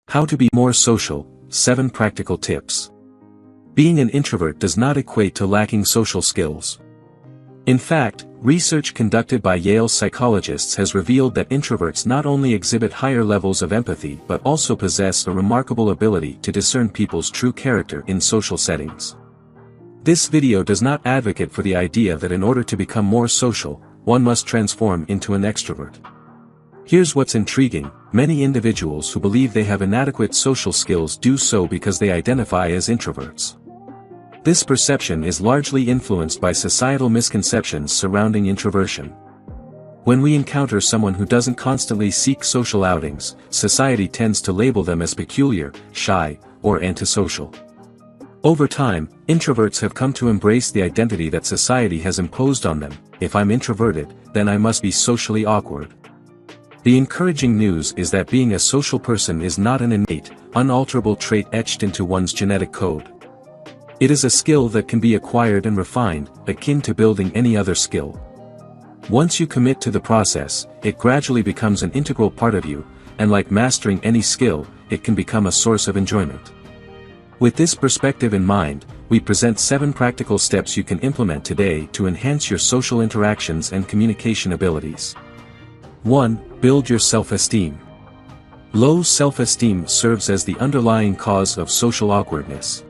How to be more social, 7 practical tips. Being an introvert does not equate to lacking social skills. In fact, research conducted by Yale psychologists has revealed that introverts not only exhibit higher levels of empathy but also possess a remarkable ability to discern people's true character in social settings. This video does not advocate for the idea that in order to become more social, one must transform into an extrovert. Here's what's intriguing: many individuals who believe they have inadequate social skills do so because they identify as introverts. This perception is largely influenced by societal misconceptions surrounding introversion. When we encounter someone who doesn't constantly seek social outings, society tends to label them as peculiar, shy, or antisocial. Over time, introverts have come to embrace the identity that society has imposed on them: if I'm introverted, then I must be socially awkward. The encouraging news is that being a social person is not an innate, unalterable trait etched into one's genetic code. It is a skill that can be acquired and refined, akin to building any other skill. Once you commit to the process, it gradually becomes an integral part of you, and like mastering any skill, it can become a source of enjoyment. With this perspective in mind, we present 7 practical steps you can implement today to enhance your social interactions and communication abilities. 1. Build your self-esteem. Low self-esteem serves as the underlying cause of social awkwardness.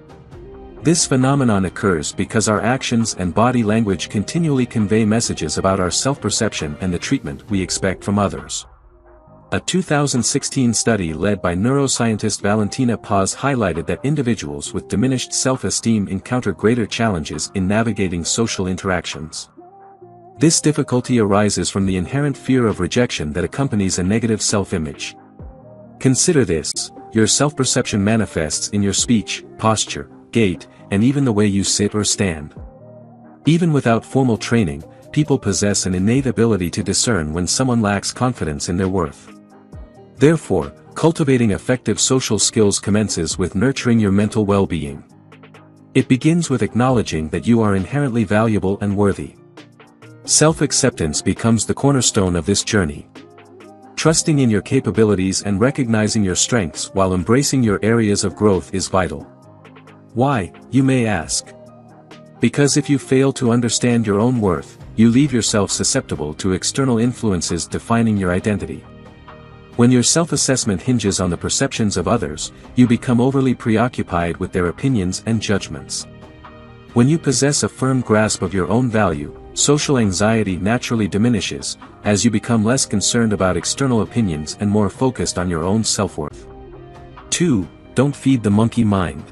This phenomenon occurs because our actions and body language continually convey messages about our self-perception and the treatment we expect from others. A 2016 study led by neuroscientist Valentina Paz highlighted that individuals with diminished self-esteem encounter greater challenges in navigating social interactions. This difficulty arises from the inherent fear of rejection that accompanies a negative self-image. Consider this: your self-perception manifests in your speech, posture, gait, and even the way you sit or stand. Even without formal training, people possess an innate ability to discern when someone lacks confidence in their worth. Therefore, cultivating effective social skills commences with nurturing your mental well-being. It begins with acknowledging that you are inherently valuable and worthy. Self-acceptance becomes the cornerstone of this journey. Trusting in your capabilities and recognizing your strengths while embracing your areas of growth is vital. Why, you may ask? Because if you fail to understand your own worth, you leave yourself susceptible to external influences defining your identity. When your self-assessment hinges on the perceptions of others, you become overly preoccupied with their opinions and judgments. When you possess a firm grasp of your own value, social anxiety naturally diminishes, as you become less concerned about external opinions and more focused on your own self-worth. 2. Don't feed the monkey mind.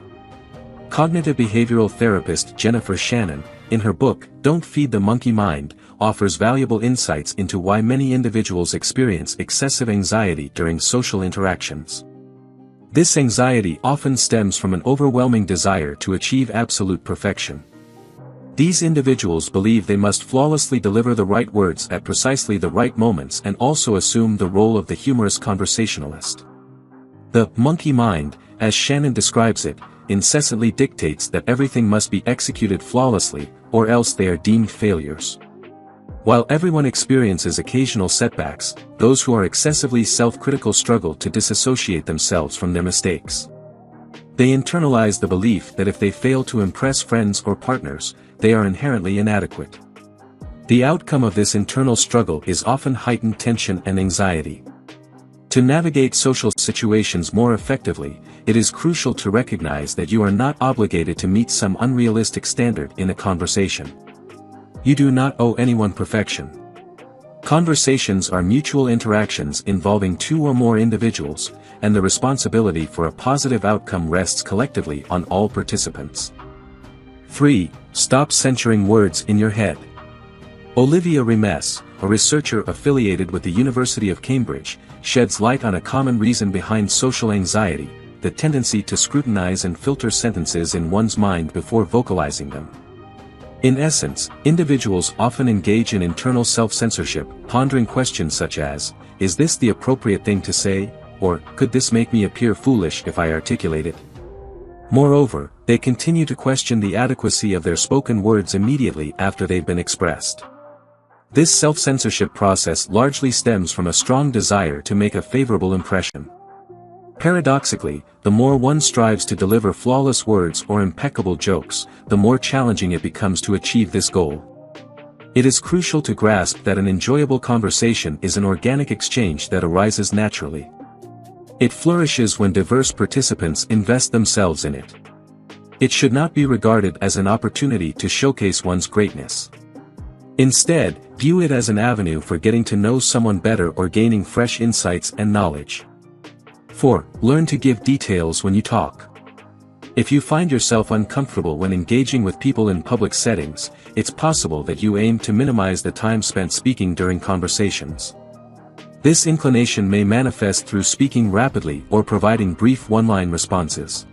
Cognitive behavioral therapist Jennifer Shannon, in her book, Don't Feed the Monkey Mind, offers valuable insights into why many individuals experience excessive anxiety during social interactions. This anxiety often stems from an overwhelming desire to achieve absolute perfection. These individuals believe they must flawlessly deliver the right words at precisely the right moments and also assume the role of the humorous conversationalist. The monkey mind, as Shannon describes it, incessantly dictates that everything must be executed flawlessly, or else they are deemed failures. While everyone experiences occasional setbacks, those who are excessively self-critical struggle to disassociate themselves from their mistakes. They internalize the belief that if they fail to impress friends or partners, they are inherently inadequate. The outcome of this internal struggle is often heightened tension and anxiety. To navigate social situations more effectively, it is crucial to recognize that you are not obligated to meet some unrealistic standard in a conversation. You do not owe anyone perfection. Conversations are mutual interactions involving 2 or more individuals, and the responsibility for a positive outcome rests collectively on all participants. 3. Stop censuring words in your head. Olivia Remes, a researcher affiliated with the University of Cambridge, sheds light on a common reason behind social anxiety: the tendency to scrutinize and filter sentences in one's mind before vocalizing them. In essence, individuals often engage in internal self-censorship, pondering questions such as, "Is this the appropriate thing to say?" or "Could this make me appear foolish if I articulate it?" Moreover, they continue to question the adequacy of their spoken words immediately after they've been expressed. This self-censorship process largely stems from a strong desire to make a favorable impression. Paradoxically, the more one strives to deliver flawless words or impeccable jokes, the more challenging it becomes to achieve this goal. It is crucial to grasp that an enjoyable conversation is an organic exchange that arises naturally. It flourishes when diverse participants invest themselves in it. It should not be regarded as an opportunity to showcase one's greatness. Instead, view it as an avenue for getting to know someone better or gaining fresh insights and knowledge. 4. Learn to give details when you talk. If you find yourself uncomfortable when engaging with people in public settings, it's possible that you aim to minimize the time spent speaking during conversations. This inclination may manifest through speaking rapidly or providing brief one-line responses.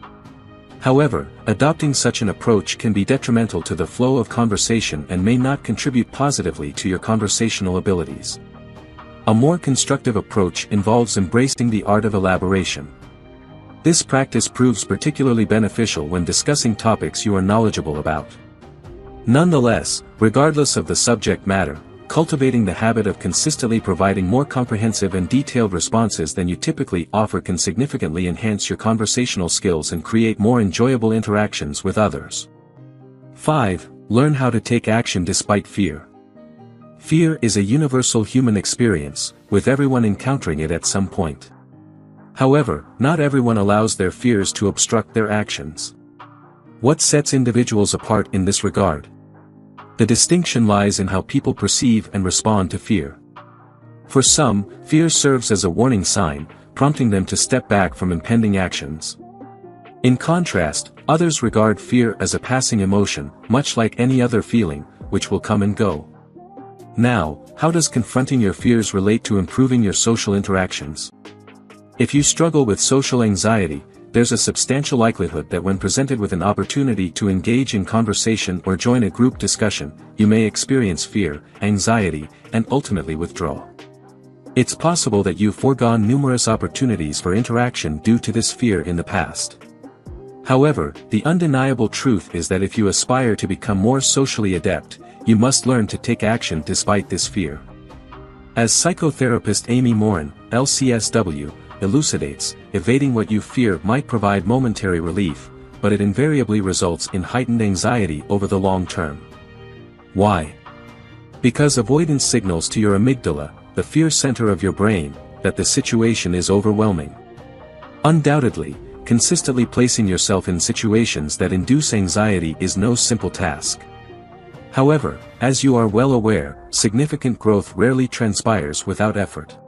However, adopting such an approach can be detrimental to the flow of conversation and may not contribute positively to your conversational abilities. A more constructive approach involves embracing the art of elaboration. This practice proves particularly beneficial when discussing topics you are knowledgeable about. Nonetheless, regardless of the subject matter, cultivating the habit of consistently providing more comprehensive and detailed responses than you typically offer can significantly enhance your conversational skills and create more enjoyable interactions with others. 5. Learn how to take action despite fear. Fear is a universal human experience, with everyone encountering it at some point. However, not everyone allows their fears to obstruct their actions. What sets individuals apart in this regard? The distinction lies in how people perceive and respond to fear. For some, fear serves as a warning sign, prompting them to step back from impending actions. In contrast, others regard fear as a passing emotion, much like any other feeling, which will come and go. Now, how does confronting your fears relate to improving your social interactions? If you struggle with social anxiety, there's a substantial likelihood that when presented with an opportunity to engage in conversation or join a group discussion, you may experience fear, anxiety, and ultimately withdraw. It's possible that you've foregone numerous opportunities for interaction due to this fear in the past. However, the undeniable truth is that if you aspire to become more socially adept, you must learn to take action despite this fear. As psychotherapist Amy Morin, LCSW, elucidates, evading what you fear might provide momentary relief, but it invariably results in heightened anxiety over the long term. Why? Because avoidance signals to your amygdala, the fear center of your brain, that the situation is overwhelming. Undoubtedly, consistently placing yourself in situations that induce anxiety is no simple task. However, as you are well aware, significant growth rarely transpires without effort.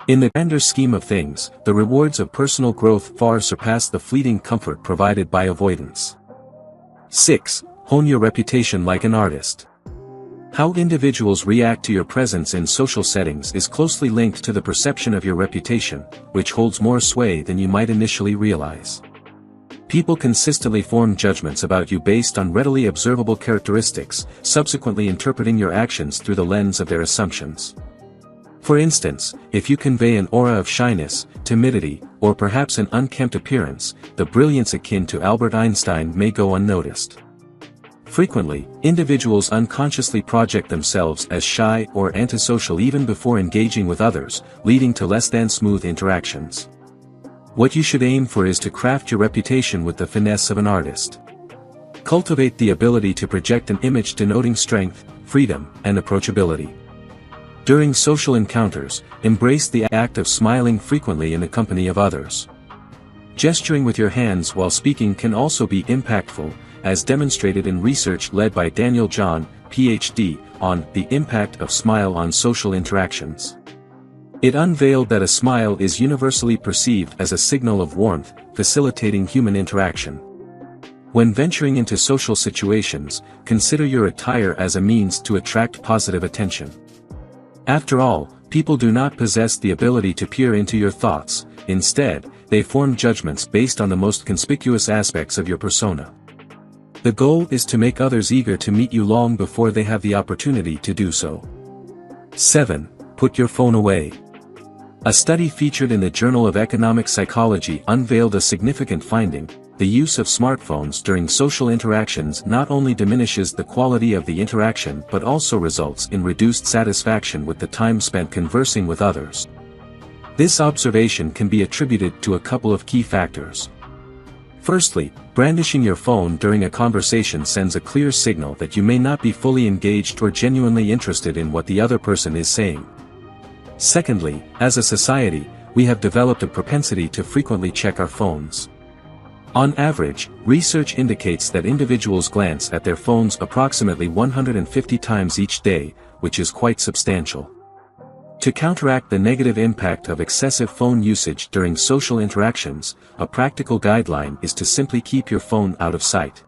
In the grander scheme of things, the rewards of personal growth far surpass the fleeting comfort provided by avoidance. 6. Hone your reputation like an artist. How individuals react to your presence in social settings is closely linked to the perception of your reputation, which holds more sway than you might initially realize. People consistently form judgments about you based on readily observable characteristics, subsequently interpreting your actions through the lens of their assumptions. For instance, if you convey an aura of shyness, timidity, or perhaps an unkempt appearance, the brilliance akin to Albert Einstein may go unnoticed. Frequently, individuals unconsciously project themselves as shy or antisocial even before engaging with others, leading to less than smooth interactions. What you should aim for is to craft your reputation with the finesse of an artist. Cultivate the ability to project an image denoting strength, freedom, and approachability. During social encounters, embrace the act of smiling frequently in the company of others. Gesturing with your hands while speaking can also be impactful, as demonstrated in research led by Daniel John, Ph.D., on the impact of smile on social interactions. It unveiled that a smile is universally perceived as a signal of warmth, facilitating human interaction. When venturing into social situations, consider your attire as a means to attract positive attention. After all, people do not possess the ability to peer into your thoughts. Instead, they form judgments based on the most conspicuous aspects of your persona. The goal is to make others eager to meet you long before they have the opportunity to do so. 7. Put your phone away. A study featured in the Journal of Economic Psychology unveiled a significant finding: the use of smartphones during social interactions not only diminishes the quality of the interaction but also results in reduced satisfaction with the time spent conversing with others. This observation can be attributed to a couple of key factors. Firstly, brandishing your phone during a conversation sends a clear signal that you may not be fully engaged or genuinely interested in what the other person is saying. Secondly, as a society, we have developed a propensity to frequently check our phones. On average, research indicates that individuals glance at their phones approximately 150 times each day, which is quite substantial. To counteract the negative impact of excessive phone usage during social interactions, a practical guideline is to simply keep your phone out of sight.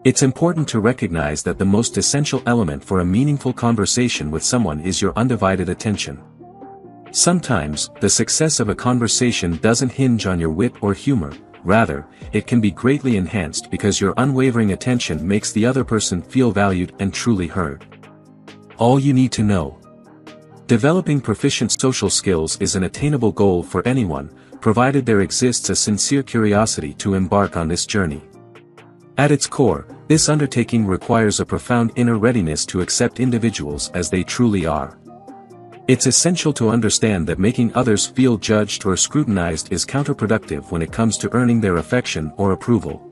It's important to recognize that the most essential element for a meaningful conversation with someone is your undivided attention. Sometimes, the success of a conversation doesn't hinge on your wit or humor, rather, it can be greatly enhanced because your unwavering attention makes the other person feel valued and truly heard. All you need to know. Developing proficient social skills is an attainable goal for anyone, provided there exists a sincere curiosity to embark on this journey. At its core, this undertaking requires a profound inner readiness to accept individuals as they truly are. It's essential to understand that making others feel judged or scrutinized is counterproductive when it comes to earning their affection or approval.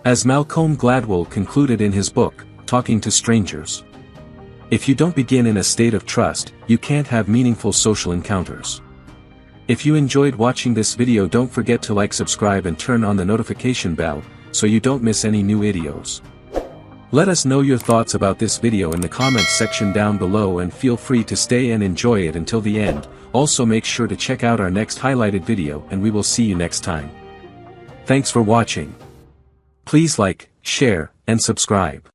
As Malcolm Gladwell concluded in his book, Talking to Strangers, if you don't begin in a state of trust, you can't have meaningful social encounters. If you enjoyed watching this video, don't forget to like, subscribe and turn on the notification bell, so you don't miss any new videos. Let us know your thoughts about this video in the comments section down below and feel free to stay and enjoy it until the end. Also make sure to check out our next highlighted video and we will see you next time. Thanks for watching. Please like, share, and subscribe.